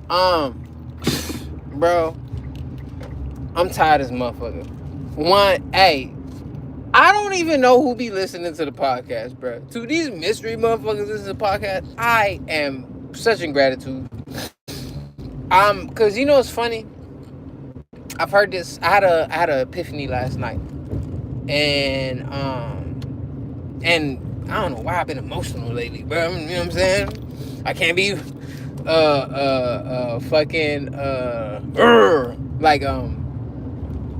Um, bro, I'm tired as motherfucker. Hey, I don't even know who be listening to the podcast, bro. To these mystery motherfuckers listen to the podcast, I am such in gratitude. Cause you know what's funny? I've heard this. I had a epiphany last night, and I don't know why I've been emotional lately, bro. You know what I'm saying? I can't be fucking like I'm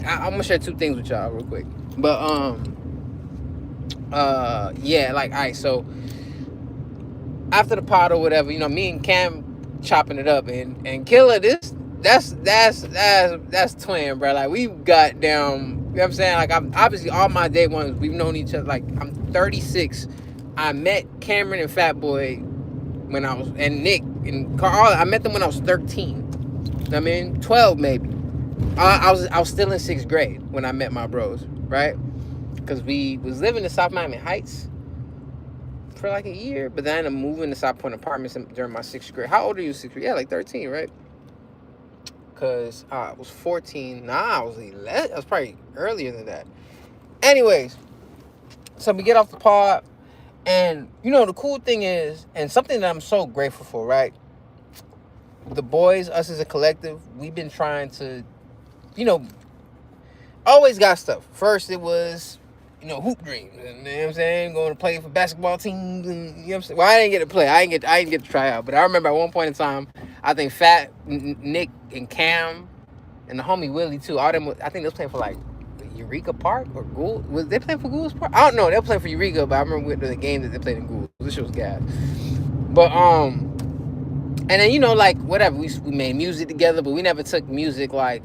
gonna share two things with y'all real quick. But yeah, like all right, so after the pod or whatever, you know, me and Cam chopping it up, and Killer, this that's twin, bro. Like we got down, you know what I'm saying? Like I'm obviously all my day ones, we've known each other. Like I'm 36. I met Cameron and Fat Boy when I was, and Nick and Carl. I met them when I was 13. I mean, 12 maybe. I was still in sixth grade when I met my bros, right? Because we was living in South Miami Heights for like a year, but then I ended up moving to South Point Apartments during my sixth grade. How old are you, sixth grade? Yeah, like 13, right? Because I was 14. Nah, I was 11. I was probably earlier than that. Anyways, so we get off the pod, and you know the cool thing is, and something that I'm so grateful for, right? The boys, us as a collective, we've been trying to, you know, always got stuff. First, it was, you know, hoop dreams. And, you know what I'm saying? Going to play for basketball teams. And, you know what I'm saying? Well, I didn't get to play. I didn't get to try out. But I remember at one point in time, I think Fat, Nick, and Cam, and the homie Willie, too. All them, I think they was playing for, like, Eureka Park or Gould. Was they playing for Gould's Park? I don't know. They were playing for Eureka, but I remember the game that they played in Gould. This shit was gas. But, and then, you know, like, whatever. We made music together, but we never took music, like,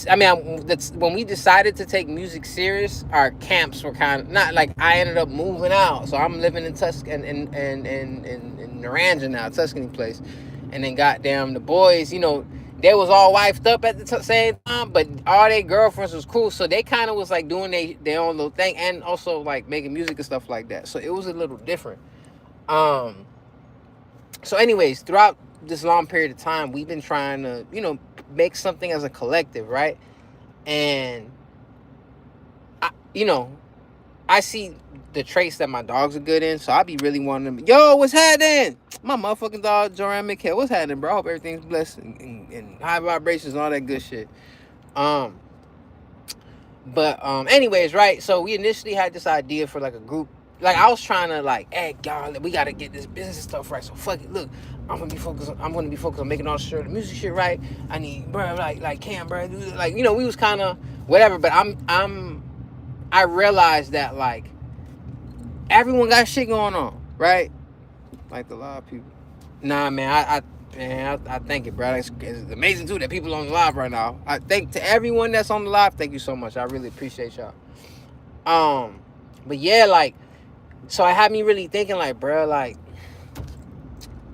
I mean, that's when we decided to take music serious. Our camps were kind of not like, I ended up moving out, so I'm living in Tuscany in Naranja now, Tuscany place, and then goddamn the boys, you know, they was all wifed up at the same time, but all their girlfriends was cool, so they kind of was like doing their own little thing, and also like making music and stuff like that. So it was a little different. Um, so anyways, throughout this long period of time, we've been trying to, you know, make something as a collective, right? And you know, I see the traits that my dogs are good in, so I be really wanting them. Yo, what's happening? My motherfucking dog, Joran McHale. What's happening, bro? I hope everything's blessed and high vibrations and all that good shit. Um, anyways, right? So we initially had this idea for like a group. Like I was trying to like, hey, y'all, we gotta get this business stuff right. So fuck it. Look, I'm gonna be focused on making all the music shit right. I need, bro, like Cam, bro, like, you know, we was kind of whatever. But I realized that like everyone got shit going on, right? Like a lot of people. Nah, man, I thank it, bro. It's amazing too that people on the live right now. I thank to everyone that's on the live. Thank you so much. I really appreciate y'all. But yeah, like, so it had me really thinking, like, bro, like,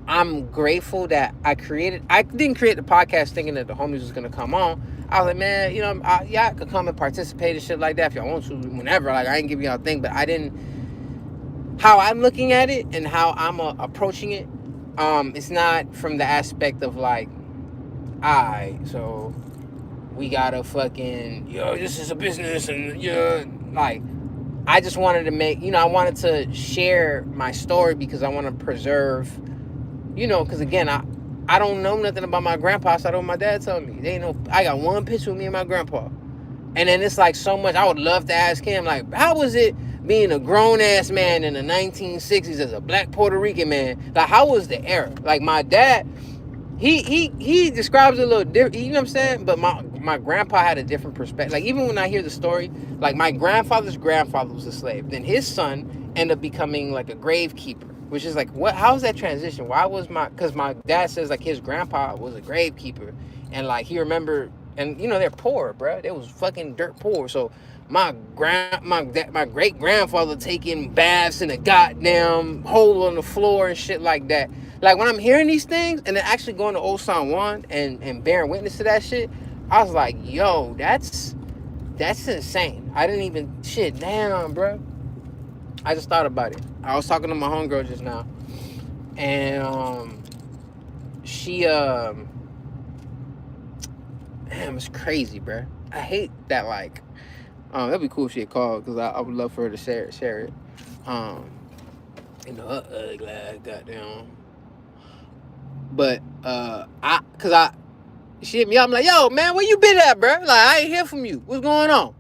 I'm grateful that I didn't create the podcast thinking that the homies was gonna come on. I was like, man, you know, I could come and participate and shit like that if y'all want to, whenever. Like, I ain't giving y'all a thing, but I didn't. How I'm looking at it and how I'm approaching it, it's not from the aspect of like, alright, so we gotta fucking, yo, this is a business, and yeah, like, I just wanted to make, you know, I wanted to share my story because I want to preserve, you know, because again, I don't know nothing about my grandpa, so I don't know what my dad told me. They ain't no, I got one picture of me and my grandpa. And then it's like so much, I would love to ask him, like, how was it being a grown-ass man in the 1960s as a black Puerto Rican man? Like, how was the era? Like, my dad, he describes it a little different, you know what I'm saying? But my grandpa had a different perspective. Like, even when I hear the story, like, my grandfather's grandfather was a slave. Then his son ended up becoming, like, a gravekeeper. Which is like, what? How's that transition? Why was because my dad says, like, his grandpa was a gravekeeper. And, like, he remembered, and, you know, they're poor, bro. They was fucking dirt poor. So, my great grandfather taking baths in a goddamn hole on the floor and shit like that. Like, when I'm hearing these things and then actually going to Old San Juan and bearing witness to that shit, I was like, yo, that's insane. I didn't even, shit, damn, bro. I just thought about it. I was talking to my homegirl just now, and she damn, it's crazy, bro. I hate that. Like, that'd be cool if she had called, because I would love for her to share it. Um, her ugly ass, goddamn. But she hit me up. I'm like, yo, man, where you been at, bro? Like, I ain't hear from you. What's going on?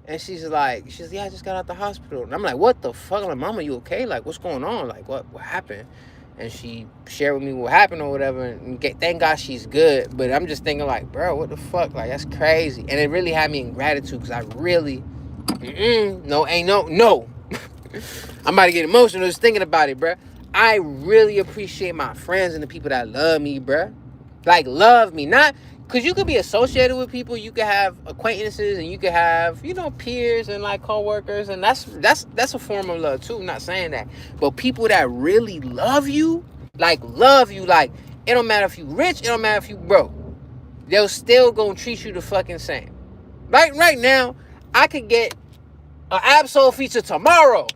And she's like, yeah, I just got out the hospital. And I'm like, what the fuck? I'm like, mama, you okay? Like, what's going on? Like, what happened? And she shared with me what happened or whatever. And thank God she's good. But I'm just thinking, like, bro, what the fuck? Like, that's crazy. And it really had me in gratitude, because I really, no. I'm about to get emotional just thinking about it, bro. I really appreciate my friends and the people that love me, bro. Like, love me. Not, because you could be associated with people, you could have acquaintances, and you could have, peers and like co-workers, and that's a form of love too. I'm not saying that. But people that really love you, like, it don't matter if you rich, it don't matter if you broke. They'll still gonna treat you the fucking same. Like, right now, I could get an Absol feature tomorrow.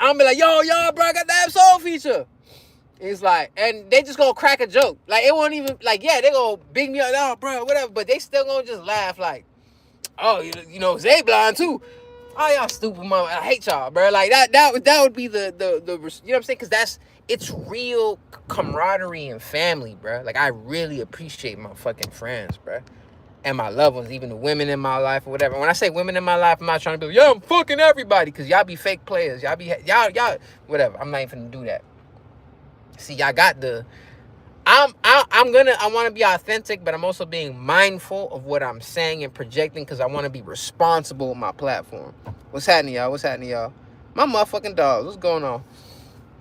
I'm be like, yo, bro, I got the Absol feature. It's like, and they just gonna crack a joke. Like, it won't even, like, yeah, they gonna big me up, oh, bro, whatever. But they still gonna just laugh like, oh, Zay blind too. Oh, y'all stupid mother. I hate y'all, bro. Like, that would be the you know what I'm saying? Because it's real camaraderie and family, bro. Like, I really appreciate my fucking friends, bro. And my loved ones, even the women in my life or whatever. When I say women in my life, I'm not trying to be like, yeah, I'm fucking everybody, because y'all be fake players. Y'all, whatever. I'm not even gonna do that. See, y'all got I want to be authentic, but I'm also being mindful of what I'm saying and projecting, because I want to be responsible with my platform. What's happening, y'all? My motherfucking dogs. What's going on?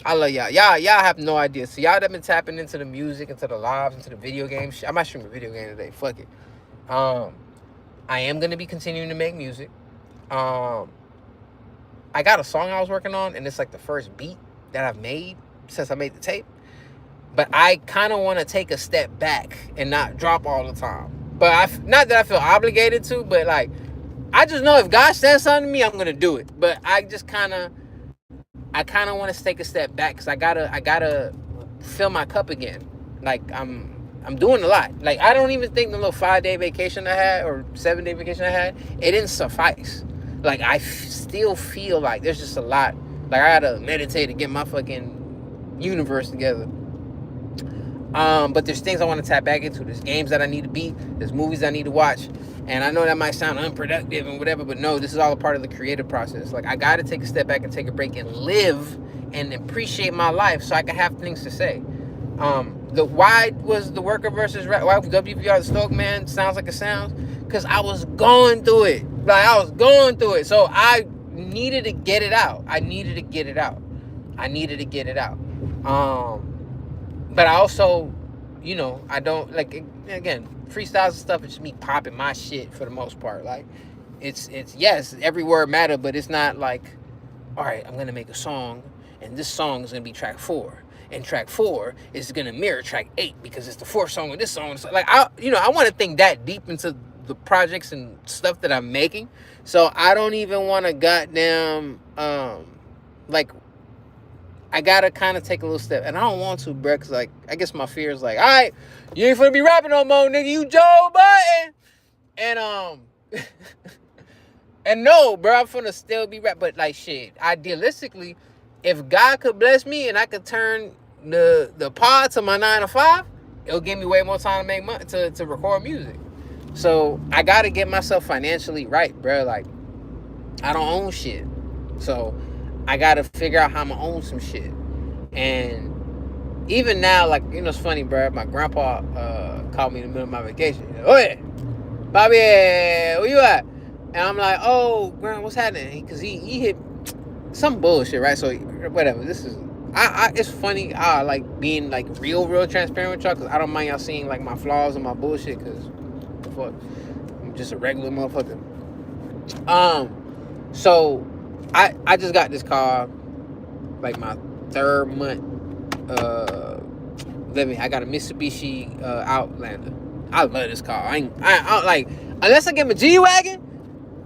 I love y'all. Y'all have no idea. So y'all that been tapping into the music, into the lives, into the video games. I might stream a video game today. Fuck it. I am going to be continuing to make music. I got a song I was working on, and it's like the first beat that I've made since I made the tape. But I kind of want to take a step back and not drop all the time. But not that I feel obligated to, but like, I just know if God says something to me, I'm going to do it. But I kind of want to take a step back, because I gotta fill my cup again. Like, I'm doing a lot. Like, I don't even think the little 5-day vacation I had or 7-day vacation I had, it didn't suffice. Like, I still feel like there's just a lot. Like, I gotta meditate and get my fucking universe together. But there's things I want to tap back into. There's games that I need to beat. There's movies I need to watch. And I know that might sound unproductive and whatever, but no, this is all a part of the creative process. Like, I got to take a step back and take a break and live and appreciate my life so I can have things to say. Why was the worker versus why WPR the Stoke Man sounds like it sounds? Because I was going through it. So I needed to get it out. But I also, I don't, like, again, freestyles and stuff, it's just me popping my shit for the most part. Like, it's yes, every word matter, but it's not like, all right, I'm going to make a song, and this song is going to be track 4. And track 4 is going to mirror track 8 because it's the 4th song of this song. So, like, I want to think that deep into the projects and stuff that I'm making. So I don't even want to goddamn, like, I gotta kind of take a little step, and I don't want to, bro, because, like, I guess my fear is like, all right, you ain't finna be rapping no more, nigga, you Joe Budden, and and no, bro, I'm finna still be rap, but, like, shit, idealistically, if God could bless me and I could turn the pod to my 9 to 5, it'll give me way more time to make money to record music. So I gotta get myself financially right, bro. Like, I don't own shit, so I gotta figure out how I'm gonna own some shit. And even now, like, it's funny, bro. My grandpa called me in the middle of my vacation. He's like, oh yeah, Bobby, where you at? And I'm like, oh, Grandma, what's happening? Because he hit some bullshit, right? So whatever. This is, it's funny. I like being like real transparent with y'all, because I don't mind y'all seeing like my flaws and my bullshit, because fuck, I'm just a regular motherfucker. So I just got this car, like my 3rd month living. I got a Mitsubishi Outlander. I love this car. I like, unless I get my G-Wagon,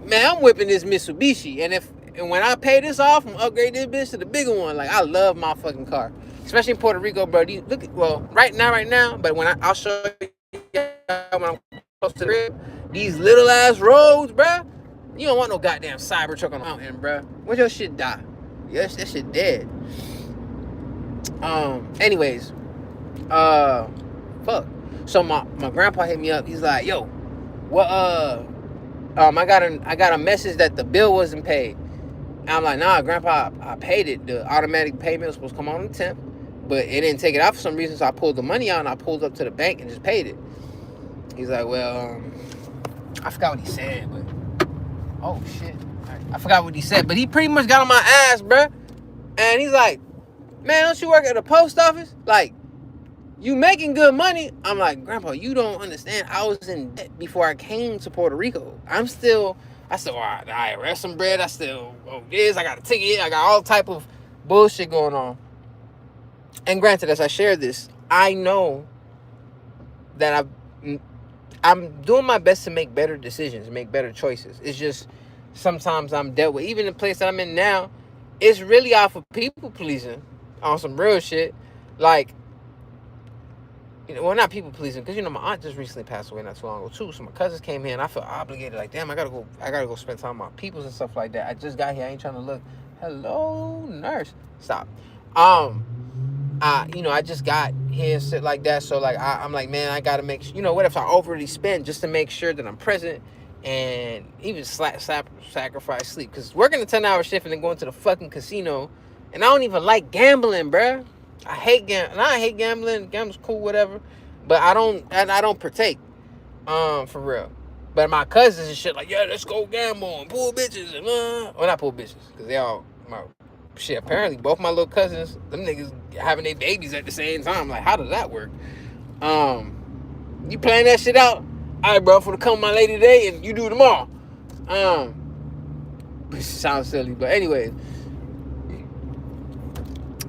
man, I'm whipping this Mitsubishi. And when I pay this off, I'm upgrade this bitch to the bigger one. Like, I love my fucking car. especially in Puerto Rico, bro. Look, well, right now, but I'll show you when I'm close to the crib, these little ass roads, bro. You don't want no goddamn Cybertruck on the mountain, bro. Where's your shit die? Yes, that shit dead. Anyways, uh, fuck. So my grandpa hit me up. He's like, yo, what? I got a message that the bill wasn't paid. And I'm like, nah, grandpa, I paid it. The automatic payment was supposed to come on the 10th, but it didn't take it out for some reason. So I pulled the money out and I pulled up to the bank and just paid it. He's like, well, I forgot what he said, but oh shit, I forgot what he said. But he pretty much got on my ass, bruh. And he's like, man, don't you work at the post office? Like, you making good money? I'm like, grandpa, you don't understand. I was in debt before I came to Puerto Rico. I still owe the IRS some bread. I still owe this. I got a ticket. I got all type of bullshit going on. And granted, as I share this, I know that I'm doing my best to make better decisions, make better choices. It's just sometimes I'm dealt with. Even the place that I'm in now, it's really off of people pleasing on some real shit. Like, well, not people pleasing, because my aunt just recently passed away not too long ago too. So my cousins came here and I felt obligated, like, damn, I gotta go spend time with my peoples and stuff like that. I just got here, I ain't trying to look. Hello, nurse. Stop. I just got here and shit like that. So like I'm like, man, I gotta make sure, what if I overly spend just to make sure that I'm present and even sacrifice sleep. Because working a 10-hour shift and then going to the fucking casino, and I don't even like gambling, bruh. I hate gambling. Gambling's cool, whatever. But I don't partake. For real. But my cousins and shit like, yeah, let's go gamble and pull bitches and well, not pull bitches, because they all shit. Apparently, both my little cousins, them niggas having their babies at the same time. Like, how does that work? You plan that shit out? All right, bro, for to come my lady today and you do tomorrow. It sounds silly, but anyway.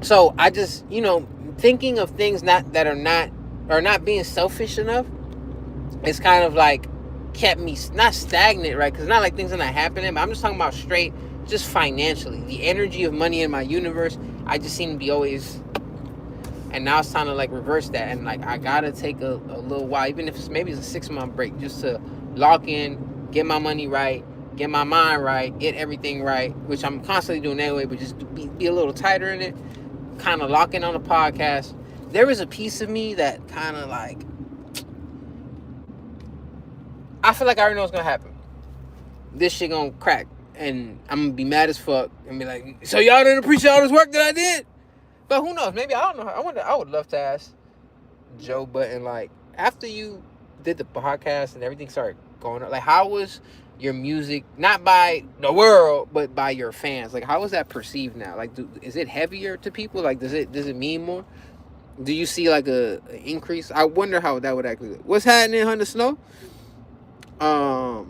So I just, thinking of things that are not being selfish enough, it's kind of like kept me not stagnant, right? Because it's not like things are not happening, but I'm just talking about straight, just financially. The energy of money in my universe, I just seem to be always, and now it's time to like reverse that. And like, I gotta take a little while, even if it's maybe it's a 6-month break, just to lock in, get my money right, get my mind right, get everything right, which I'm constantly doing anyway, but just be a little tighter in it. Kind of lock in on the podcast. There is a piece of me that kind of like, I feel like I already know what's gonna happen. This shit gonna crack, and I'm gonna be mad as fuck and be like, so y'all didn't appreciate all this work that I did? But who knows? Maybe, I don't know. I would love to ask Joe Button, like, after you did the podcast and everything started going up, like, how was your music, not by the world, but by your fans? Like, how is that perceived now? Like, is it heavier to people? Like, does it mean more? Do you see like a increase? I wonder how that would actually. What's happening, Hunter Snow? My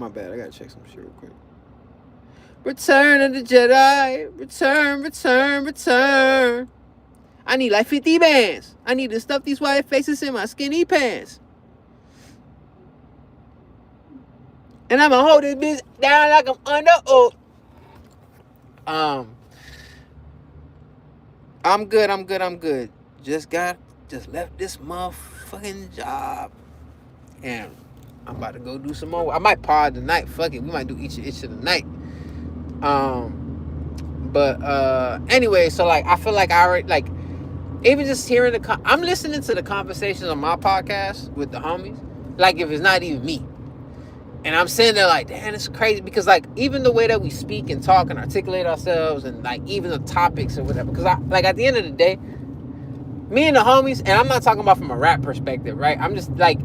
bad. I gotta check some shit real quick. Return of the Jedi. Return. I need like 50 bands. I need to stuff these white faces in my skinny pants. And I'm gonna hold this bitch down like I'm under oath. I'm good. Just left this motherfucking job. And I'm about to go do some more. I might pod tonight. Fuck it. We might do each of the night. Anyway, so like, I feel like I already, like, even just hearing I'm listening to the conversations on my podcast with the homies. Like, if it's not even me. And I'm sitting there like, damn, it's crazy. Because, like, even the way that we speak and talk and articulate ourselves and, like, even the topics or whatever. Because, at the end of the day, me and the homies, and I'm not talking about from a rap perspective, right? I'm just, like,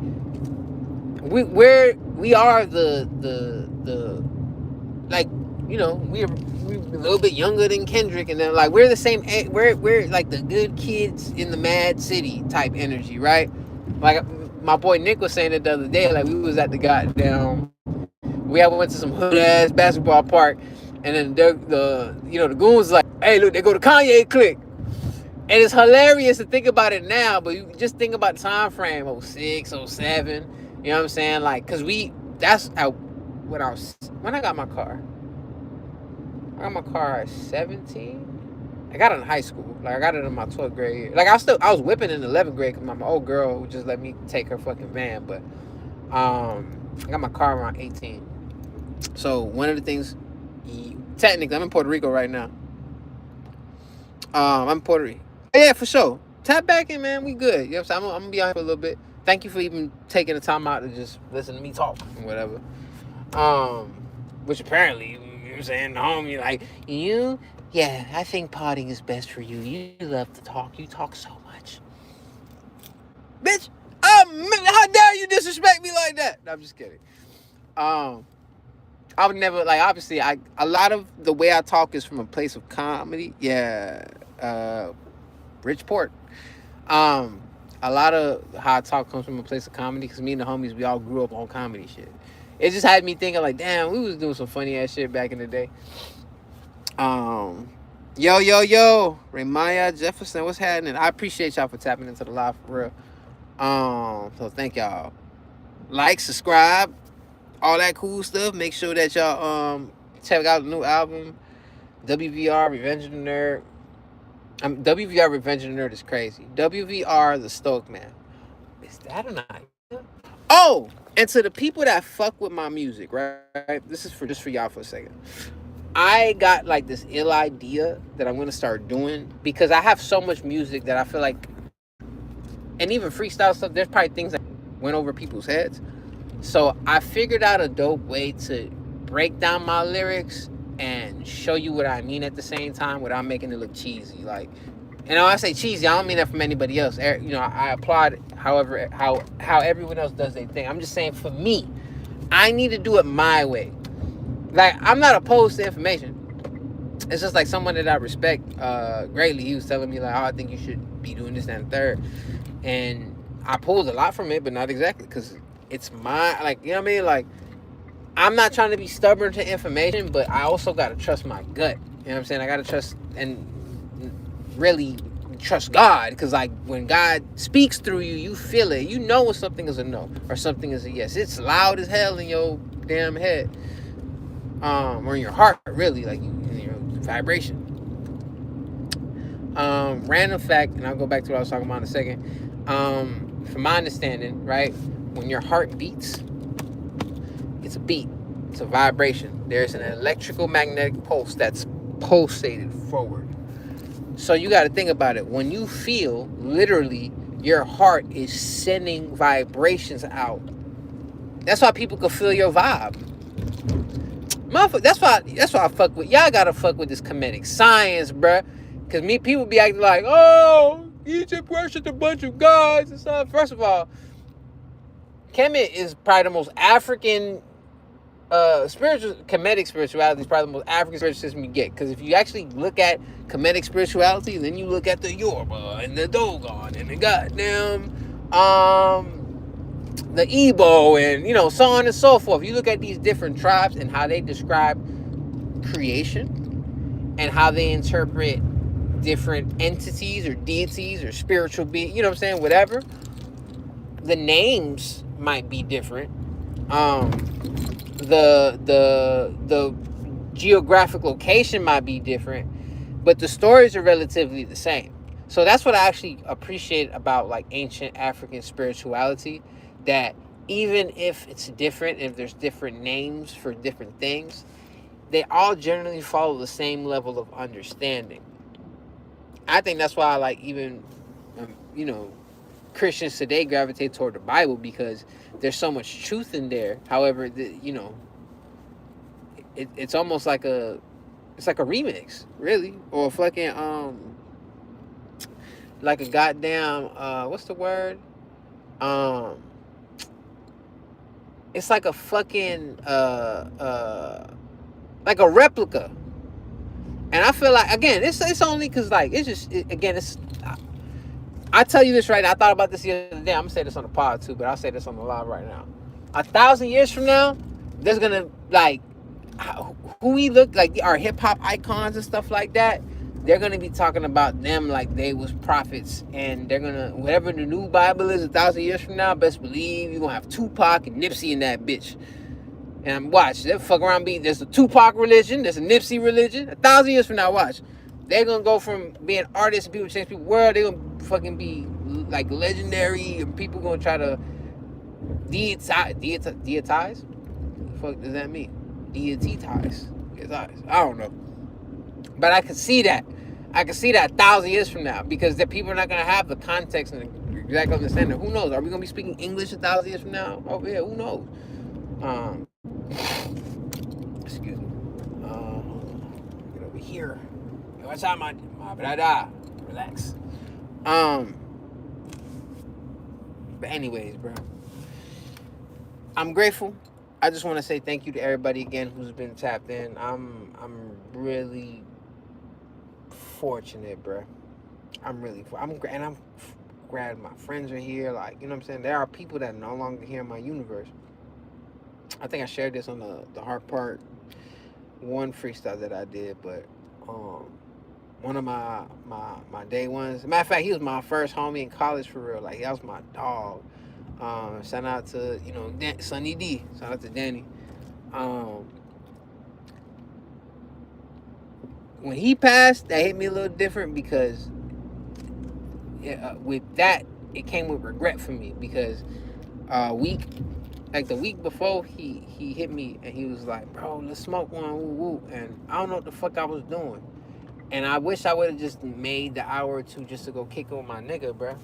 we are the like, we're a little bit younger than Kendrick. And then, like, we're the same, we're, like, the good kids in the mad city type energy, right? Like, my boy Nick was saying it the other day, like, we was at the goddamn, we went to some hood ass basketball park, and then the goons like, hey, look, they go to Kanye clique. And it's hilarious to think about it now, but you just think about the time frame, 06, 07, you know what I'm saying? Like, cause when I got my car. I got my car at 17. I got it in high school. Like I got it in my 12th grade year. Like I was whipping in 11th grade because my old girl would just let me take her fucking van. But I got my car around 18. So one of the things, technically, I'm in Puerto Rico right now. I'm in Puerto Rico. Yeah, for sure. Tap back in, man. We good. You know what I'm saying? I'm gonna be out here for a little bit. Thank you for even taking the time out to just listen to me talk and whatever. Which apparently, you know what I'm saying, the homie, like, yeah, I think potting is best for you. You love to talk. You talk so much. Bitch, how dare you disrespect me like that? No, I'm just kidding. I would never, like, obviously, a lot of the way I talk is from a place of comedy. Yeah, Bridgeport. A lot of how I talk comes from a place of comedy because me and the homies, we all grew up on comedy shit. It just had me thinking, like, damn, we was doing some funny ass shit back in the day. Yo, Ramaya Jefferson, what's happening? I appreciate y'all for tapping into the live for real. So thank y'all. Like, subscribe, all that cool stuff. Make sure that y'all check out the new album, WVR Revenge of the Nerd. WVR Revenge of the Nerd is crazy. WVR the Stoke Man. Is that an idea? Oh, and to the people that fuck with my music, right? This is just for y'all for a second. I got like this ill idea that I'm gonna start doing because I have so much music that I feel like, and even freestyle stuff, there's probably things that went over people's heads. So I figured out a dope way to break down my lyrics and show you what I mean at the same time without making it look cheesy. Like, and when I say cheesy, I don't mean that from anybody else. You know, I applaud however how everyone else does their thing. I'm just saying for me, I need to do it my way. Like, I'm not opposed to information. It's just like someone that I respect greatly. He was telling me like, oh, I think you should be doing this and third, and I pulled a lot from it, but not exactly because it's my, like, you know what I mean? Like, I'm not trying to be stubborn to information, but I also got to trust my gut. You know what I'm saying? I got to trust and really trust God because, like, when God speaks through you, you feel it. You know when something is a no or something is a yes. It's loud as hell in your damn head. Or in your heart, really, like in your vibration. Random fact, and I'll go back to what I was talking about in a second. From my understanding, right, when your heart beats, it's a beat, it's a vibration. There's an electrical magnetic pulse that's pulsated forward. So you got to think about it. When you feel, literally, your heart is sending vibrations out. That's why people can feel your vibe. That's why I fuck with y'all. Gotta fuck with this comedic science, bruh. Cause people be acting like, oh, Egypt worshipped a bunch of gods and stuff. First of all, Kemet is probably the most African Kemetic spirituality is probably the most African spiritual system you get. Because if you actually look at Kemetic spirituality, then you look at the Yoruba and the Dogon and the goddamn the Igbo and, you know, so on and so forth. You look at these different tribes and how they describe creation and how they interpret different entities or deities or spiritual beings, you know what I'm saying, whatever. The names might be different. The geographic location might be different, but the stories are relatively the same. So that's what I actually appreciate about like ancient African spirituality, that even if it's different, if there's different names for different things, they all generally follow the same level of understanding. I think that's why I like even, you know, Christians today gravitate toward the Bible because there's so much truth in there. However, you know, it's almost like it's like a remix, really, or a fucking like a goddamn what's the word? It's like a fucking like a replica. And I feel like, again, it's only because, like, it's just, again, it's, I tell you this right now. I thought about this the other day. I'm going to say this on the pod, too, but I'll say this on the live right now. 1,000 years from now, there's going to, like, who we look, like, our hip-hop icons and stuff like that, they're going to be talking about them like they was prophets. And they're going to, whatever the new Bible is 1,000 years from now, best believe you're going to have Tupac and Nipsey in that bitch. And watch, they'll fuck around there's a Tupac religion, there's a Nipsey religion. 1,000 years from now, watch. they're gonna go from being artists and people change people's world. They're gonna fucking be like legendary, and people gonna try to deitize. What the fuck does that mean? Deitize. I don't know. But I can see that. I can see that 1,000 years from now, because the people are not gonna have the context and the exact understanding. Who knows? Are we gonna be speaking English 1,000 years from now over here? Who knows? Excuse me. Get over here. Watch out, my brother. Relax. But anyways, bro, I'm grateful. I just want to say thank you to everybody again who's been tapped in. I'm really fortunate, bro. I'm glad my friends are here. Like, you know what I'm saying? There are people that are no longer here in my universe. I think I shared this on the Heart Part 1 freestyle that I did, but one of my day ones. As a matter of fact, he was my first homie in college for real. Like, that was my dog. Shout out to, Sunny D. Shout out to Danny. When he passed, that hit me a little different, because with that, it came with regret for me, because the week before, he hit me and he was like, bro, let's smoke one, woo woo. And I don't know what the fuck I was doing. And I wish I would have just made the hour or two just to go kick it with my nigga, bro.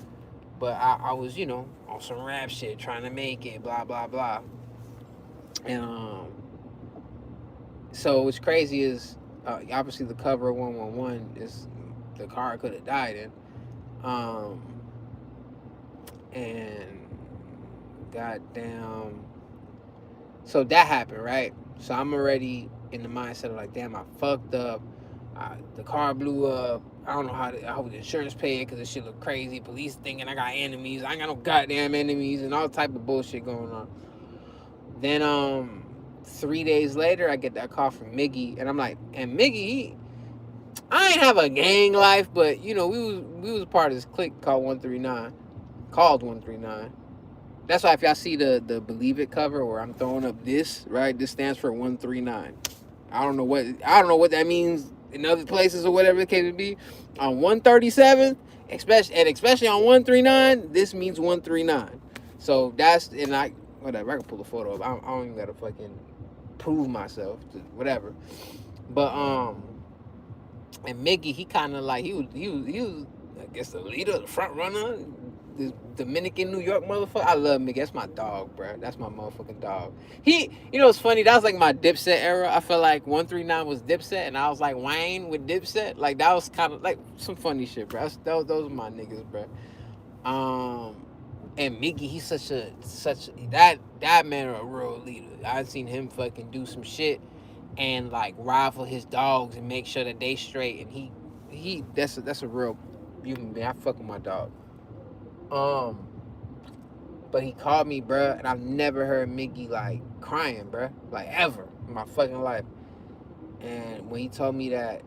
But I was, on some rap shit, trying to make it, blah, blah, blah. And so what's crazy is, obviously the cover of 111 is the car I could have died in. And goddamn, so that happened, right? So I'm already in the mindset of like, damn, I fucked up. The car blew up. I don't know I hope the insurance paid, because this shit look crazy. Police thinking I got enemies. I ain't got no goddamn enemies, and all type of bullshit going on. Then 3 days later, I get that call from Miggy, and I'm like, and Miggy, I ain't have a gang life, but we was part of this clique called 139. That's why if y'all see the Believe It cover where I'm throwing up this, right? This stands for 139. I don't know what that means in other places or whatever the case would be. On 137, especially on 139, this means 139. So that's, and whatever, I can pull a photo up. I don't even gotta fucking prove myself to whatever. But and Miggy, he kind of like he was I guess the leader, the front runner, this Dominican New York motherfucker. I love Miggy. That's my dog, bro. That's my motherfucking dog. It's funny. That was like my Dipset era. I feel like 139 was Dipset, and I was like Wayne with Dipset. Like, that was kind of like some funny shit, bro. Those are my niggas, bro. And Miggy, he's such that man a real leader. I've seen him fucking do some shit and like rival his dogs and make sure that they straight. And that's a real human being. I fuck with my dog. But he called me, bro, and I've never heard Miggy like crying, bro, like ever in my fucking life. And when he told me that,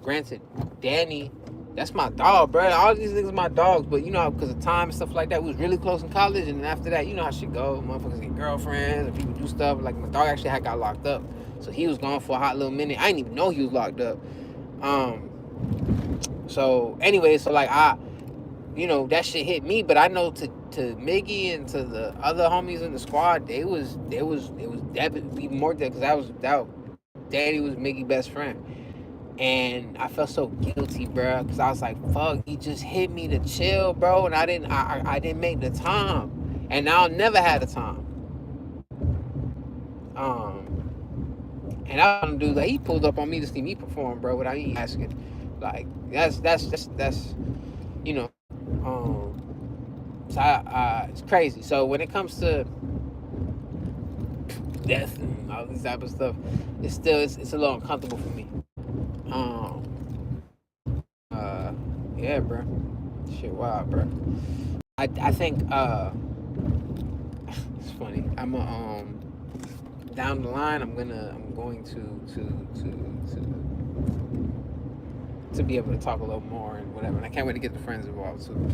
granted, Danny, that's my dog, bro. All these niggas are my dogs, but because of time and stuff like that, we was really close in college, and then after that, you know how shit go. Motherfuckers get girlfriends and people do stuff. Like, my dog actually got locked up, so he was gone for a hot little minute. I didn't even know he was locked up. So anyway, so like that shit hit me, but I know to Miggy and to the other homies in the squad, it was definitely more than, because Daddy was Miggy's best friend. And I felt so guilty, bro, because I was like, fuck, he just hit me to chill, bro, and I didn't make the time, and I'll never have the time. And I don't do that. He pulled up on me to see me perform, bro, without me asking. Like, that's so it's crazy. So when it comes to death and all this type of stuff, it's a little uncomfortable for me. Yeah, bro. Shit, wild, bro. I think it's funny. I'm down the line. I'm going to be able to talk a little more and whatever. And I can't wait to get the friends involved too.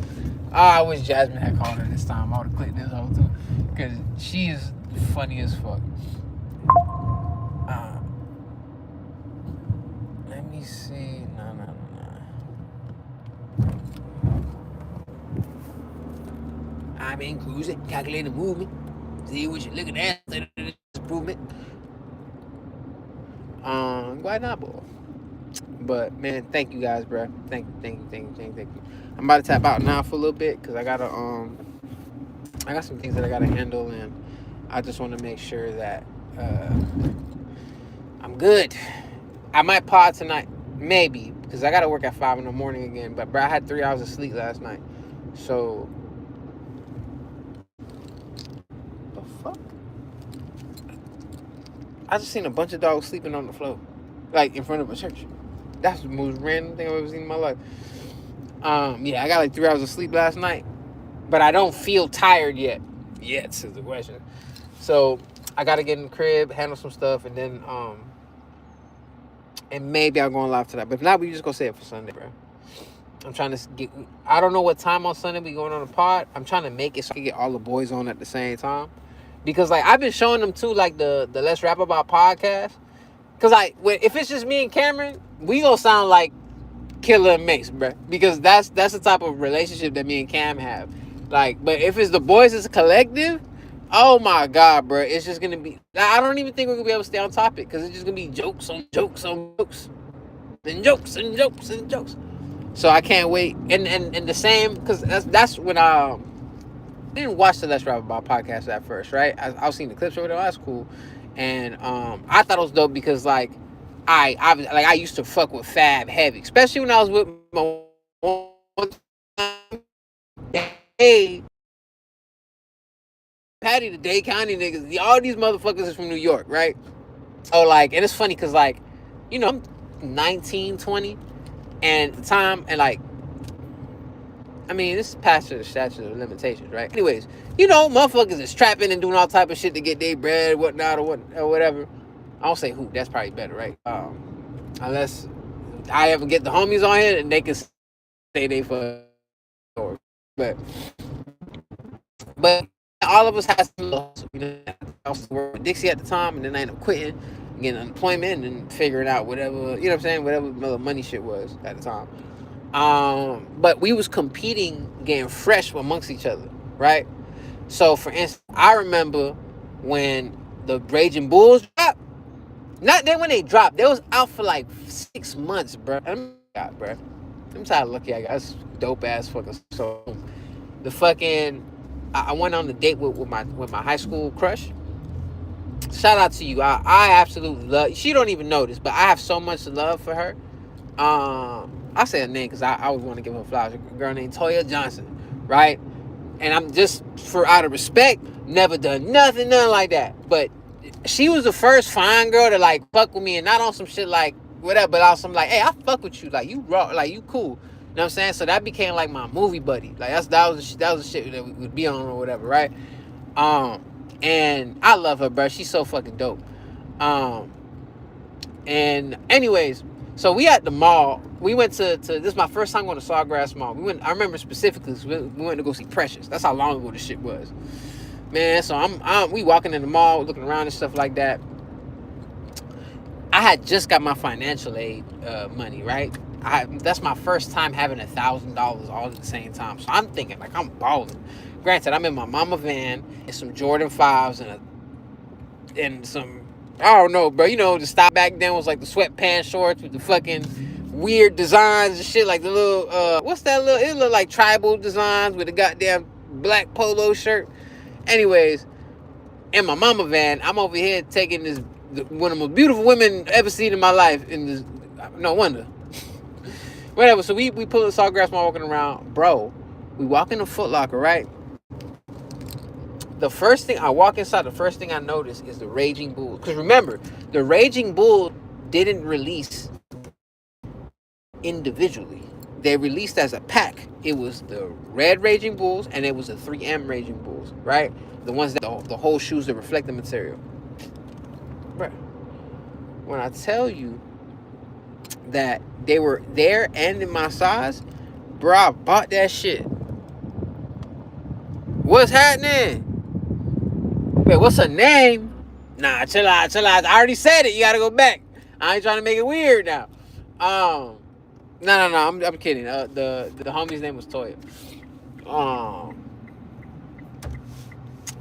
I wish Jasmine had called her this time. I would have clicked this whole too, because she is funny as fuck. Let me see. No. time and cruising, calculating movement. See what you're looking at. Improvement. Why not, boy? But man, thank you guys, bro. Thank you. I'm about to tap out now for a little bit because I got some things that I gotta handle, and I just want to make sure that I'm good. I might pod tonight, maybe, because I gotta work at 5 in the morning again. But bro, I had 3 hours of sleep last night, so the fuck. I just seen a bunch of dogs sleeping on the floor, like in front of a church. That's the most random thing I've ever seen in my life. Yeah, I got like 3 hours of sleep last night, but I don't feel tired yet. Yet is the question. So I gotta get in the crib, handle some stuff, and then and maybe I'll go on live tonight. But if not, we just gonna say it for Sunday, bro. I'm trying to get. I don't know what time on Sunday we going on the pod. I'm trying to make it so I can get all the boys on at the same time, because like I've been showing them too, like the Let's Rap About podcast. Cause like if it's just me and Cameron, we gonna sound like Killer and Mace, bro. Because that's the type of relationship that me and Cam have. Like, but if it's the boys as a collective, oh my god, bro, it's just gonna be. I don't even think we're gonna be able to stay on topic because it's just gonna be jokes on jokes on jokes, and jokes and jokes and jokes. So I can't wait. And the same, because that's when I didn't watch the Let's Rap About podcast at first, right? I was seeing the clips over there. That's cool. And I thought it was dope because like I used to fuck with Fab heavy, especially when I was with my one time. Hey, Patty, the Dade County niggas, all these motherfuckers is from New York, right? So like, and it's funny because like, you know, I'm 19, 20, and at the time, and like, I mean, this is past the statute of limitations, right? Anyways, you know, motherfuckers is trapping and doing all type of shit to get their bread, whatnot, or whatever. I don't say who. That's probably better, right? Unless I ever get the homies on here and they can say they for, but all of us has some hustle. You know, I was working with Dixie at the time, and then I ended up quitting, getting unemployment, and figuring out whatever, you know what I'm saying, whatever the money shit was at the time. But we was competing, getting fresh amongst each other, right? So for instance, I remember when the Raging Bulls dropped. Not then when they dropped, they was out for like 6 months, bro. God, bro. I'm tired of lucky I got this dope ass fucking song. The fucking I went on a date with my high school crush. Shout out to you. I absolutely love. She don't even know this, but I have so much love for her. I say her name because I always want to give her flowers. A girl named Toya Johnson, right? And I'm just for out of respect, never done nothing like that. But she was the first fine girl to like fuck with me, and not on some shit like whatever, but on some like, hey, I fuck with you, like you raw, like you cool. You know what I'm saying? So that became like my movie buddy. Like that was the shit that we would be on or whatever, right? And I love her, bro. She's so fucking dope. And anyways, so we at the mall. We went to this is my first time going to Sawgrass Mall. I remember specifically, we went to go see Precious. That's how long ago this shit was. Man, so we walking in the mall, looking around and stuff like that. I had just got my financial aid money, right? That's my first time having $1,000 all at the same time. So I'm thinking like I'm balling. Granted, I'm in my mama van and some Jordan 5s and some, I don't know, bro. You know, the style back then was like the sweatpants shorts with the fucking weird designs and shit, like the little what's that little? It looked like tribal designs with a goddamn black polo shirt. Anyways, in my mama van, I'm over here taking one of the most beautiful women ever seen in my life. In this, no wonder. Whatever. So we pull the Sawgrass Mall, walking around, bro. We walk in the Foot Locker, right? The first thing I walk inside, the first thing I notice is the Raging Bulls. Because remember, the Raging Bulls didn't release individually. They released as a pack. It was the red Raging Bulls and it was the 3M Raging Bulls, right? The ones that the whole shoes that reflect the material. Bro, when I tell you that they were there and in my size, bro, I bought that shit. What's happening? Wait, what's her name? Nah, chill out. I already said it. You gotta go back. I ain't trying to make it weird now. No. I'm kidding. The homie's name was Toya.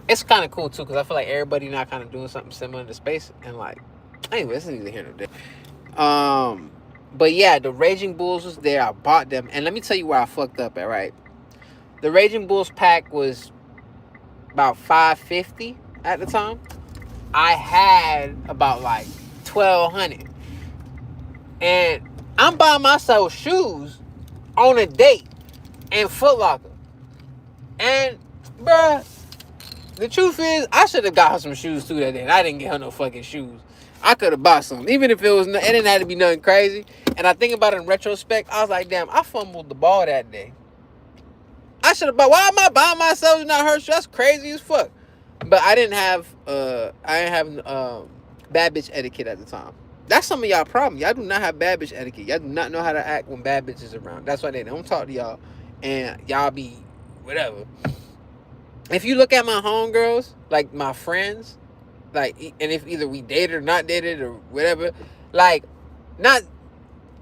it's kind of cool too because I feel like everybody now kind of doing something similar in the space and like, anyway, this is neither here nor there. But yeah, the Raging Bulls was there. I bought them, and let me tell you where I fucked up at. Right, the Raging Bulls pack was about $550 at the time. I had about like 1,200, and I'm buying myself shoes on a date in Foot Locker, and bruh, the truth is, I should have got her some shoes too that day. And I didn't get her no fucking shoes. I could have bought some, even if it didn't have to be nothing crazy. And I think about it in retrospect, I was like, damn, I fumbled the ball that day. I should have bought. Why am I buying myself and not her shoes? That's crazy as fuck. But I didn't have bad bitch etiquette at the time. That's some of y'all problem. Y'all do not have bad bitch etiquette. Y'all do not know how to act when bad bitch is around. That's why they don't talk to y'all, and y'all be whatever. If you look at my homegirls, like my friends, like, and if either we dated or not dated or whatever, like, not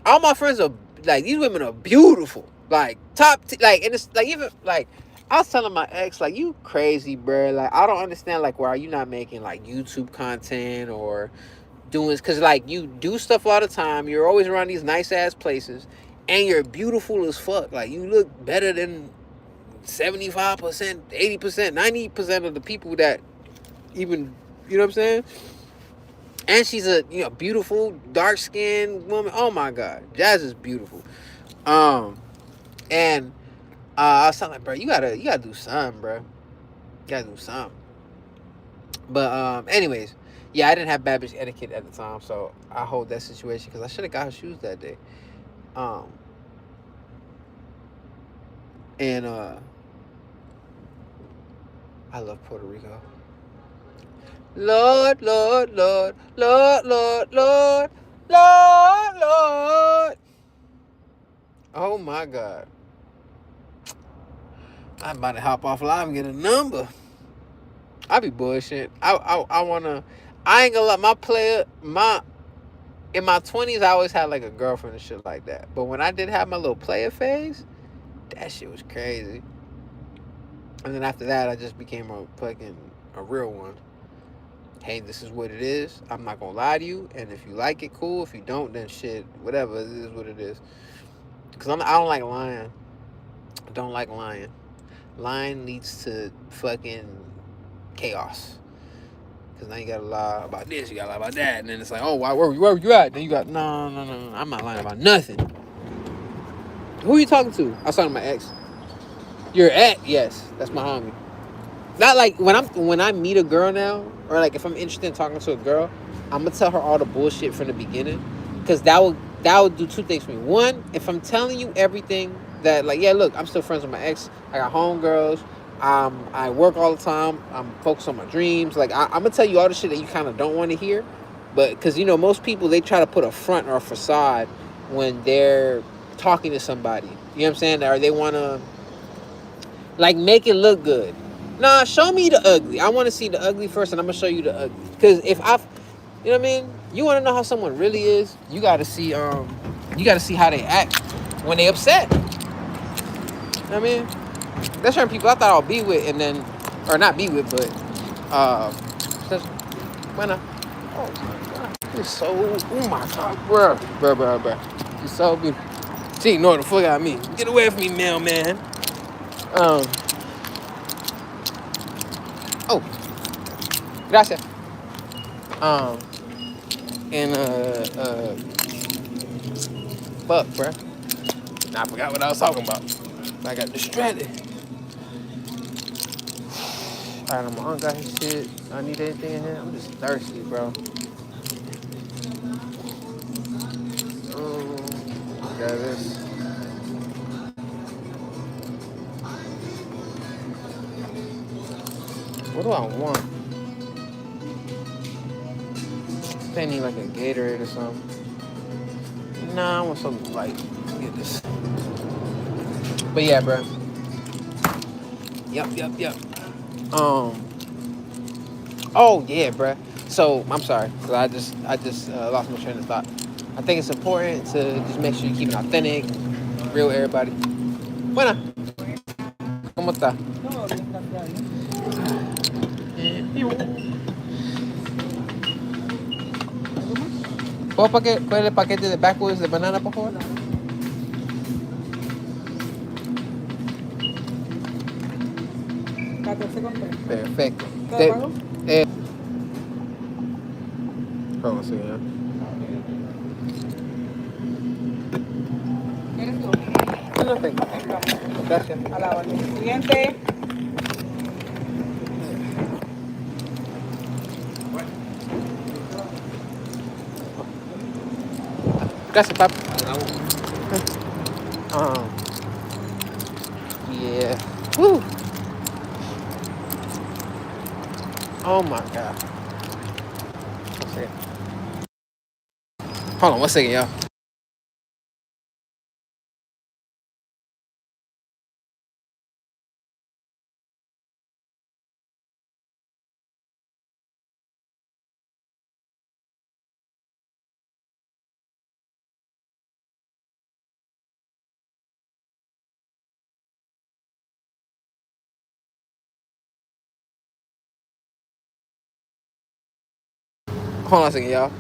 all my friends are like, these women are beautiful, like like, and it's like, even like, I was telling my ex, like, you crazy, bro. Like, I don't understand, like, why are you not making like YouTube content or doing, because like you do stuff all the time. You're always around these nice ass places, and you're beautiful as fuck. Like, you look better than 75%, 80%, 90% of the people that even, you know what I'm saying? And she's a, beautiful, dark-skinned woman. Oh my God. Jazz is beautiful. And I was telling her, bro, you gotta do something, bro. You gotta do something. But anyways, yeah, I didn't have bad bitch etiquette at the time, so I hold that situation because I should have got her shoes that day. And I love Puerto Rico. Lord, Lord, Lord, Lord, Lord, Lord, Lord, Lord. Oh my God. I'm about to hop off live and get a number. I be bullshit. I wanna. I ain't gonna let in my 20s I always had like a girlfriend and shit like that. But when I did have my little player phase, that shit was crazy. And then after that, I just became a real one. Hey, this is what it is. I'm not gonna lie to you. And if you like it, cool. If you don't, then shit, whatever. It is what it is. Because I don't like lying. I don't like lying. Lying leads to fucking chaos. Because now you gotta lie about this, you gotta lie about that. And then it's like, oh, where were you at? Then you got, no. I'm not lying about nothing. Who are you talking to? I was talking to my ex. Your ex? Yes, that's my homie. Not like when I meet a girl now, or like if I'm interested in talking to a girl, I'm gonna tell her all the bullshit from the beginning, because that would do two things for me. One, if I'm telling you everything that, like, yeah, look, I'm still friends with my ex. I got homegirls. I work all the time. I'm focused on my dreams. Like, I'm gonna tell you all the shit that you kind of don't want to hear, but because most people, they try to put a front or a facade when they're talking to somebody. You know what I'm saying? Or they want to like make it look good. Nah, show me the ugly. I want to see the ugly first, and I'm gonna show you the ugly. Because if you know what I mean? You want to know how someone really is? You gotta see how they act when they upset. You know what I mean? There's certain people I thought I'll be with, and then, or not be with, but when oh my God, you're so, oh my God, bro, she's so beautiful. She ignored the fuck out of me. Get away from me, mailman. Oh, gracias. And fuck, bro. I forgot what I was talking about. I got distracted. Alright, my aunt got his shit. I need anything in here. I'm just thirsty, bro. Got this. What do I want? They need like a Gatorade or something. Nah, I want something like, get this. But yeah, bro. Yep. Oh yeah, bro. So I'm sorry, cause I just lost my train of thought. I think it's important to just make sure you keep it authentic, real with everybody. Buena. ¿Cómo está? ¿Cuál es el paquete de backwoods de banana, por favor? Perfecto. ¿Te pago? Vamos a ver. ¿Quieres tú? No tengo. Gracias. A la orden. Siguiente. Gracias, papi. Yeah. Woo. Oh my God. One second. Hold on 1 second, y'all. Hold on 1 second, y'all.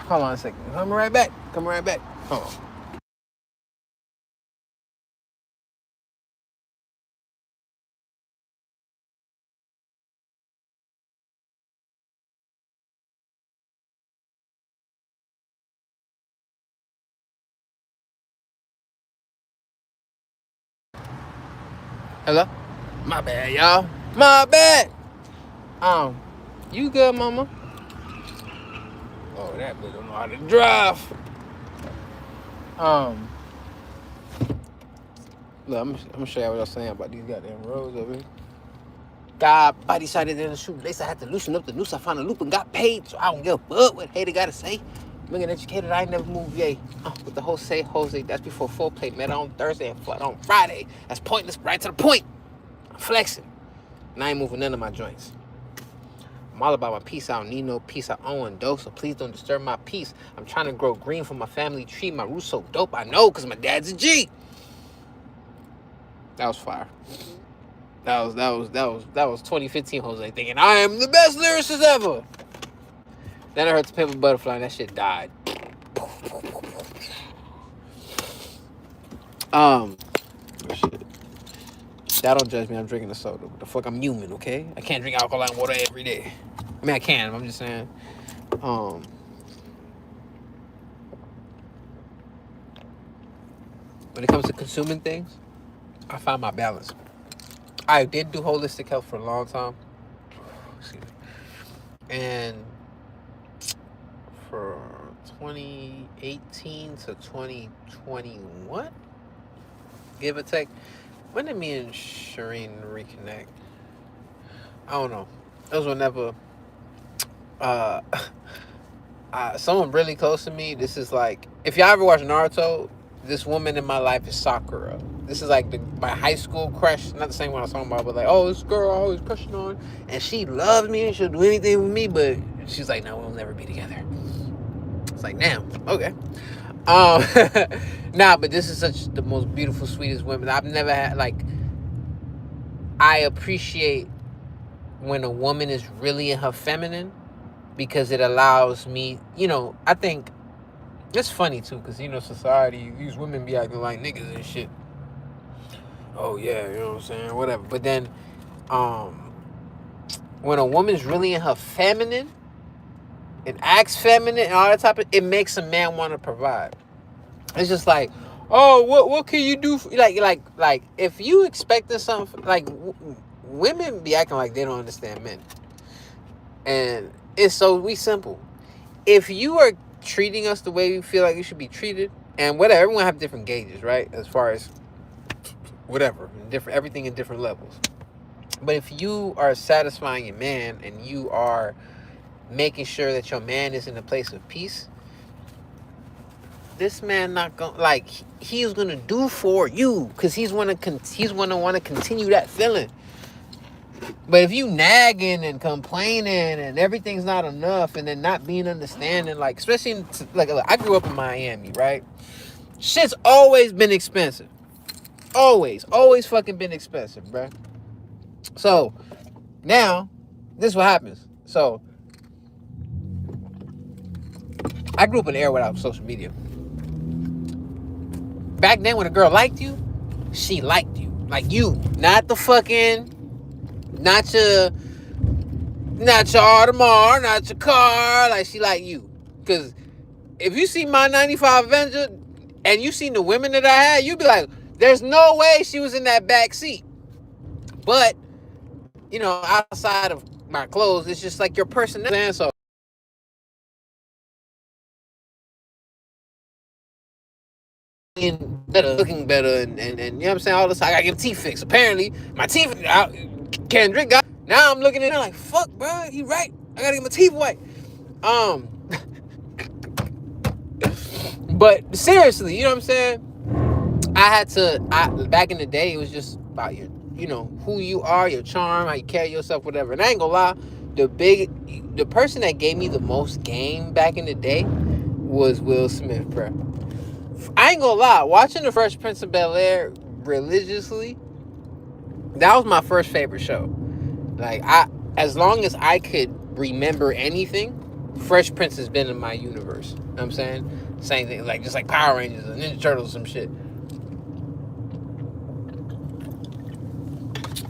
Hold on 1 second. Coming right back. Hold on. Hello? My bad, y'all. My bad. You good, mama? Oh, that bitch don't know how to drive. Look, I'm gonna show you what I was saying about these goddamn roads over here. God, body sighted in the shoe. Lace, I had to loosen up the noose. I found a loop and got paid, so I don't give a fuck what hater gotta say. Being educated, I ain't never moved yay. With the Jose, that's before foreplay. Met on Thursday and fought on Friday. That's pointless, right to the point. I'm flexing. And I ain't moving none of my joints. I'm all about my peace. I don't need no peace. I own dough, so please don't disturb my peace. I'm trying to grow green for my family tree. My roots so dope, I know, because my dad's a G. That was fire. That was 2015 Jose thinking I am the best lyricist ever. Then I heard the Paper Butterfly and that shit died. Shit. Y'all don't judge me. I'm drinking a soda. What the fuck? I'm human, okay? I can't drink alkaline water every day. I mean, I can. I'm just saying. When it comes to consuming things, I find my balance. I did do holistic health for a long time. Excuse me. And for 2018 to 2021, give or take. When did me and Shireen reconnect? I don't know. It was whenever someone really close to me. This is like, if y'all ever watch Naruto, this woman in my life is Sakura. This is like my high school crush. Not the same one I was talking about, but like, oh, this girl I always crushing on. And she loves me and she'll do anything with me, but she's like, no, we'll never be together. It's like, damn, okay. Nah, but this is such the most beautiful, sweetest women. I've never had, like, I appreciate when a woman is really in her feminine because it allows me, I think it's funny too, because, society, these women be acting like niggas and shit. Oh, yeah, you know what I'm saying? Whatever. But then, when a woman's really in her feminine and acts feminine and all that type of, it makes a man want to provide. It's just like, oh, what can you do? Like, if you expecting something, like, women be acting like they don't understand men. And it's so simple. If you are treating us the way we feel like you should be treated, and whatever, everyone have different gauges, right? As far as whatever, everything in different levels. But if you are satisfying your man and you are making sure that your man is in a place of peace, this man not gonna like he's gonna do for you because he's gonna want to continue that feeling. But if you nagging and complaining and everything's not enough and then not being understanding, like especially like I grew up in Miami, right? Shit's always been expensive. Always fucking been expensive, bruh. So now, this is what happens. So I grew up in an era without social media. Back then, when a girl liked you, she liked you, like you, not the fucking, not your, not your Audemars, not your car. Like she liked you, because if you see my '95 Avenger and you seen the women that I had, you'd be like, "There's no way she was in that back seat." But outside of my clothes, it's just like your personality. So better, looking better, and you know what I'm saying? All this, I gotta get teeth fixed. Apparently, my teeth, Kendrick got. Now I'm looking at it like, fuck, bro, he right. I gotta get my teeth white. But seriously, you know what I'm saying? Back in the day, it was just about who you are, your charm, how you carry yourself, whatever. And I ain't gonna lie, the person that gave me the most game back in the day was Will Smith, bro. I ain't gonna lie, watching The Fresh Prince of Bel-Air religiously, that was my first favorite show. Like, as long as I could remember anything, Fresh Prince has been in my universe. You know what I'm saying? Same thing, like just like Power Rangers and Ninja Turtles, some shit.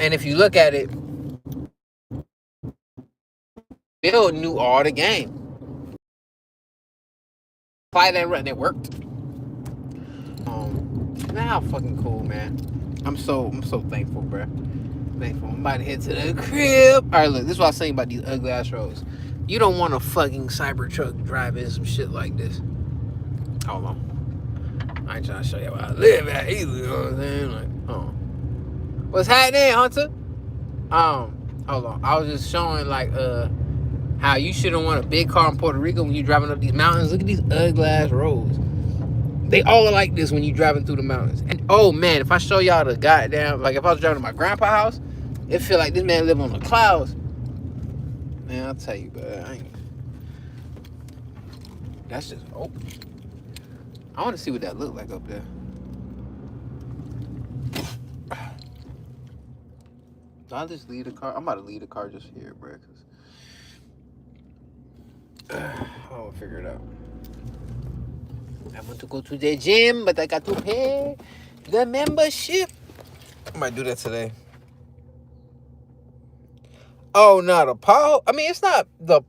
And if you look at it, Bill knew all the game. Apply that run, it worked. Man, how fucking cool, man. I'm so thankful, bro. Thankful. I'm about to head to the crib. All right, look, this is what I was saying about these ugly ass roads. You don't want a fucking Cybertruck driving some shit like this. Hold on. I ain't trying to show you where I live at either. You know what I'm saying? Like, hold on. What's happening, Hunter? Hold on. I was just showing like how you shouldn't want a big car in Puerto Rico when you're driving up these mountains. Look at these ugly ass roads. They all are like this when you're driving through the mountains. And oh man, if I show y'all the goddamn, like if I was driving to my grandpa's house, it feel like this man live on the clouds. Man, I'll tell you, but that's just open. I want to see what that look like up there. Do I just leave the car? I'm about to leave the car just here, bro. I'll figure it out. I want to go to the gym, but I got to pay the membership. I might do that today. Oh, no, the pothole. I mean, it's not the.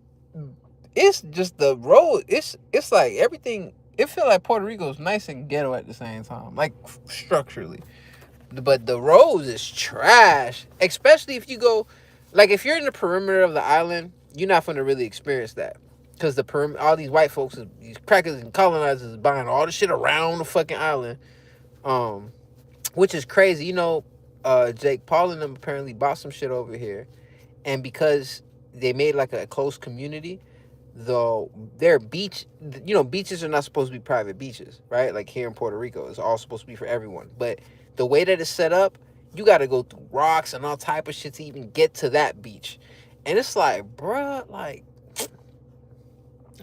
It's just the road. It's like everything. It feel like Puerto Rico's nice and ghetto at the same time, like structurally. But the roads is trash, especially if you go, like if you're in the perimeter of the island, you're not going to really experience that. Because all these white folks, these crackers and colonizers is buying all the shit around the fucking island. Which is crazy. Jake Paul and them apparently bought some shit over here. And because they made like a close community, though their beaches are not supposed to be private beaches, right? Like here in Puerto Rico, it's all supposed to be for everyone. But the way that it's set up, you got to go through rocks and all type of shit to even get to that beach. And it's like, bruh, like,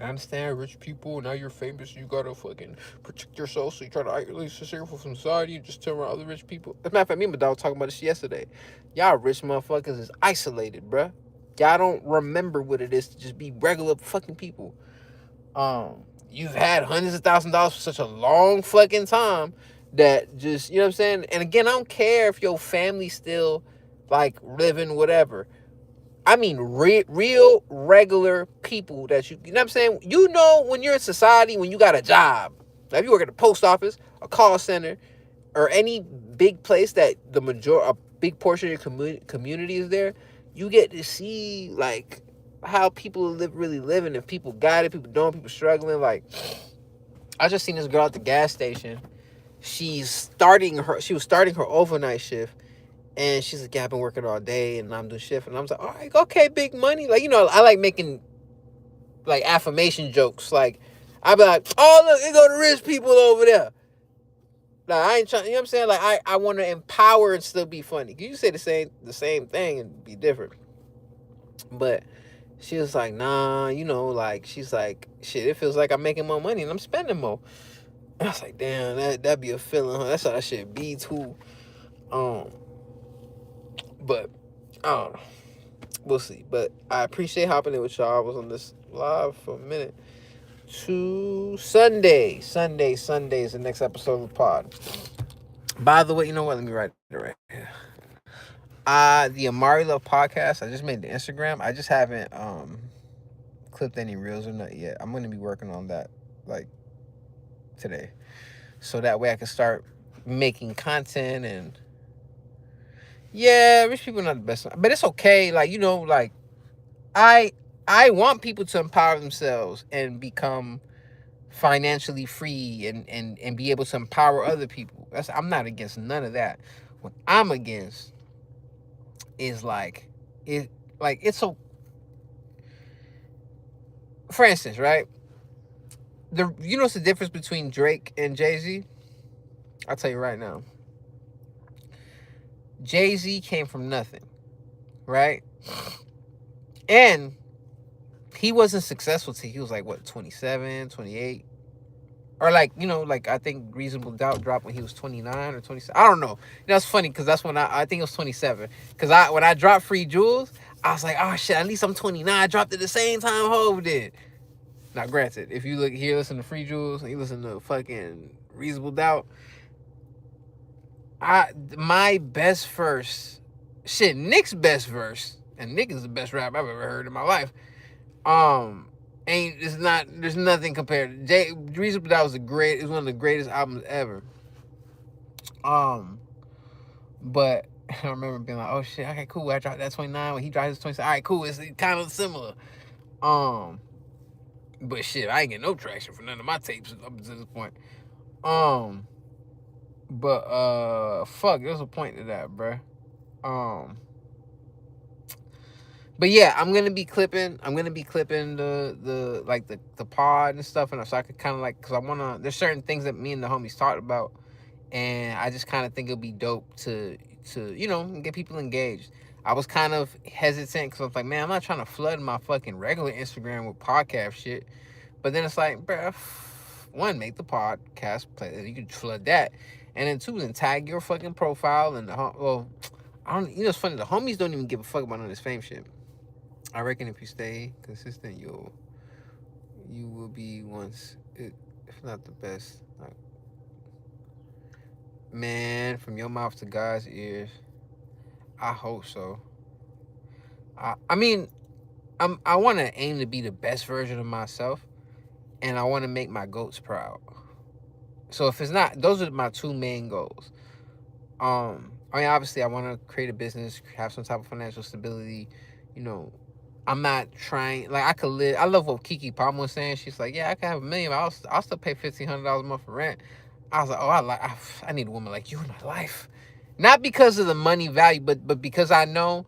I understand rich people, now you're famous, you gotta fucking protect yourself, so you try to isolate yourself from society and just tell around other rich people. As a matter of fact, me and my dog was talking about this yesterday. Y'all rich motherfuckers is isolated, bruh. Y'all don't remember what it is to just be regular fucking people. You've had hundreds of thousands of dollars for such a long fucking time that just, you know what I'm saying? And again, I don't care if your family's still like living whatever. I mean, real, regular people that you know what I'm saying? You know when you're in society, when you got a job, like if you work at the post office, a call center, or any big place that a big portion of your community is there, you get to see, like, how people really living. If people got it, people don't, people struggling. Like, I just seen this girl at the gas station. She was starting her overnight shift, And she's like, yeah, I've been working all day and I'm doing shift. And I was like, all right, okay, big money. Like, I like making like affirmation jokes. Like, I'd be like, oh, look, there go the rich people over there. Like, I ain't trying, you know what I'm saying? Like, I want to empower and still be funny. You say the same thing and be different. But she was like, nah, like, she's like, shit, it feels like I'm making more money and I'm spending more. And I was like, damn, that'd be a feeling, huh? That's how that shit be too. But I don't know. We'll see. But I appreciate hopping in with y'all. I was on this live for a minute. To Sunday is the next episode of the pod. By the way, you know what? Let me write it right here. The Amaury Love podcast. I just made the Instagram. I just haven't clipped any reels or nothing yet. I'm gonna be working on that like today, so that way I can start making content. And yeah, rich people are not the best, but it's okay. Like, like I want people to empower themselves and become financially free and be able to empower other people. I'm not against none of that. What I'm against is it's so. For instance, right? What's the difference between Drake and Jay-Z? I'll tell you right now. Jay-Z came from nothing, right? And he wasn't successful till he was like, what, 27, 28? Or like I think Reasonable Doubt dropped when he was 29 or 27. I don't know. That's funny because that's when I think it was 27. Because when I dropped Free Jewels, I was like, oh shit, at least I'm 29. I dropped it the same time Hov did. Now, granted, if you listen to Free Jewels and you listen to fucking Reasonable Doubt, my best verse, shit, Nick's best verse, and Nick is the best rap I've ever heard in my life. There's nothing compared. Reasonable Doubt is one of the greatest albums ever. But I remember being like, oh shit, okay, cool. I dropped that 29 when he dropped his 27. All right, cool. It's kind of similar. But shit, I ain't getting no traction for none of my tapes up to this point. But fuck, there's a point to that, bruh. But yeah, I'm gonna be clipping the pod and stuff, and so I could kind of like, cause I wanna. There's certain things that me and the homies talked about, and I just kind of think it'll be dope to get people engaged. I was kind of hesitant because I was like, man, I'm not trying to flood my fucking regular Instagram with podcast shit. But then it's like, bruh, one, make the podcast play. You can flood that, and then two, then tag your fucking profile and I don't. It's funny. The homies don't even give a fuck about none of this fame shit. I reckon if you stay consistent, you will be if not the best. Like, man, from your mouth to God's ears, I hope so. I mean, I want to aim to be the best version of myself, and I want to make my goats proud. So if it's not, those are my two main goals. I mean, obviously, I want to create a business, have some type of financial stability. I'm not trying, like, I could live. I love what Kiki Palmer was saying. She's like, yeah, I could have $1 million, but I'll still pay $1,500 a month for rent. I was like, oh, I need a woman like you in my life, not because of the money value, but because I know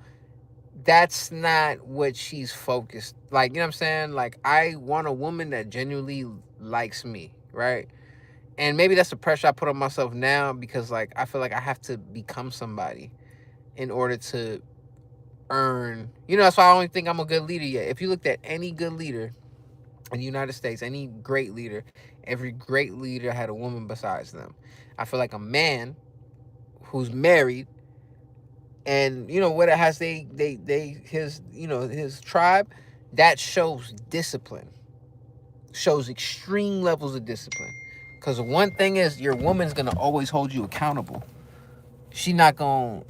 that's not what she's focused. Like, you know what I'm saying? Like, I want a woman that genuinely likes me, right? And maybe that's the pressure I put on myself now because, like, I feel like I have to become somebody in order to earn. That's why I don't think I'm a good leader yet. If you looked at any good leader in the United States, any great leader, every great leader had a woman besides them. I feel like a man who's married and what it has his tribe, that shows discipline, shows extreme levels of discipline. Because one thing is, your woman's gonna always hold you accountable. She not gonna,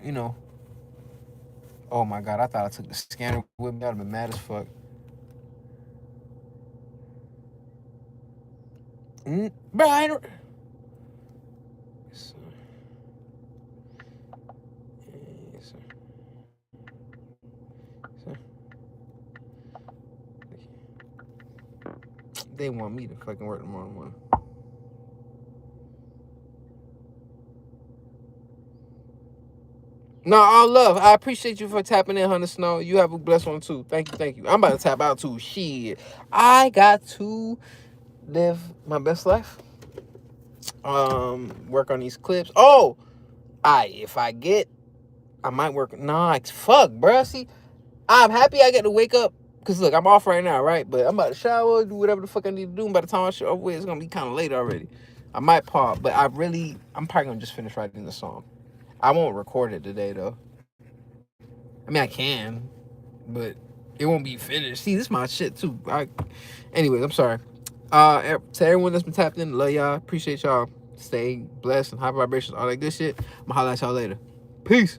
oh my God, I thought I took the scanner with me. I'd have been mad as fuck. Bro, I don't. Yes, sir. They want me to fucking work tomorrow morning. No, all love. I appreciate you for tapping in, Hunter Snow. You have a blessed one too. Thank you, thank you. I'm about to tap out too. Shit. I got to live my best life. Work on these clips. Oh, if I get, I might work. Nah, fuck, bruh. See, I'm happy I get to wake up. Cause look, I'm off right now, right? But I'm about to shower, do whatever the fuck I need to do. And by the time I show up with, it's gonna be kind of late already. I might pop, but I'm probably gonna just finish writing the song. I won't record it today though. I mean, I can, but it won't be finished. See, this is my shit too. Anyways, I'm sorry. To everyone that's been tapped in, love y'all. Appreciate y'all. Stay blessed and high vibrations, all that good shit. I'm gonna holler at y'all later. Peace.